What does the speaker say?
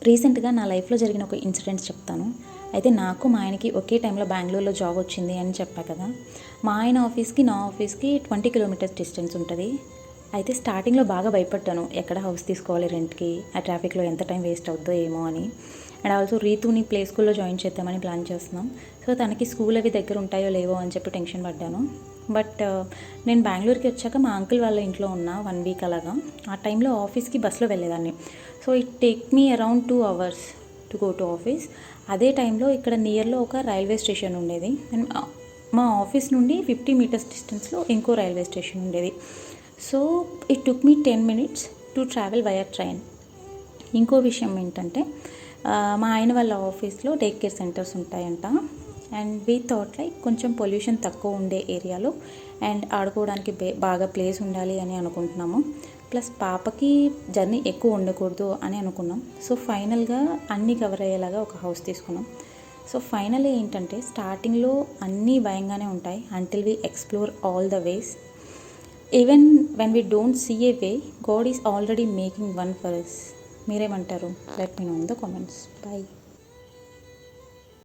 రీసెంట్గా నా లైఫ్లో జరిగిన ఒక ఇన్సిడెంట్స్ చెప్తాను. అయితే నాకు మా ఆయనకి ఒకే టైంలో బెంగళూరులో జాబ్ వచ్చింది అని చెప్పా కదా. మా ఆయన ఆఫీస్కి నా ఆఫీస్కి 20 కిలోమీటర్స్ డిస్టెన్స్ ఉంటుంది. అయితే స్టార్టింగ్లో బాగా భయపడ్డాను, ఎక్కడ హౌస్ తీసుకోవాలి రెంట్కి, ఆ ట్రాఫిక్లో ఎంత టైం వేస్ట్ అవుద్దో ఏమో అని. అండ్ ఆల్సో రీతుని ప్లే స్కూల్లో జాయిన్ చేద్దామని ప్లాన్ చేస్తున్నాం. సో తనకి స్కూల్ అవి దగ్గర ఉంటాయో లేవో అని చెప్పి టెన్షన్ పడ్డాను. బట్ నేను బెంగళూరుకి వచ్చాక మా అంకుల్ వాళ్ళ ఇంట్లో ఉన్న 1 వీక్ అలాగా. ఆ టైంలో ఆఫీస్కి బస్లో వెళ్ళేదాన్ని. So it take me around 2 hours to go to office. అదే టైంలో ఇక్కడ నియర్లో ఒక రైల్వే స్టేషన్ ఉండేది. అండ్ మా ఆఫీస్ నుండి 50 మీటర్స్ డిస్టెన్స్లో ఇంకో రైల్వే స్టేషన్ ఉండేది. So it took me 10 minutes to travel via train. ఇంకో విషయం ఏంటంటే మా ఆయన వాళ్ళ ఆఫీస్లో డే కేర్ సెంటర్స్ ఉంటాయంట. అండ్ వీ థాట్ లైక్ కొంచెం పొల్యూషన్ తక్కువ ఉండే ఏరియాలో అండ్ ఆడుకోవడానికి బాగా ప్లేస్ ఉండాలి అని అనుకుంటున్నాము. ప్లస్ పాపకి జర్నీ ఎక్కువ ఉండకూడదు అని అనుకున్నాం. సో ఫైనల్గా అన్నీ కవర్ అయ్యేలాగా ఒక హౌస్ తీసుకున్నాం. సో ఫైనల్ ఏంటంటే స్టార్టింగ్లో అన్నీ భయంగానే ఉంటాయి until we explore all the ways. Even when we don't see a way, God is already making one for us. మీరేమంటారు? Let me know in the comments. Bye.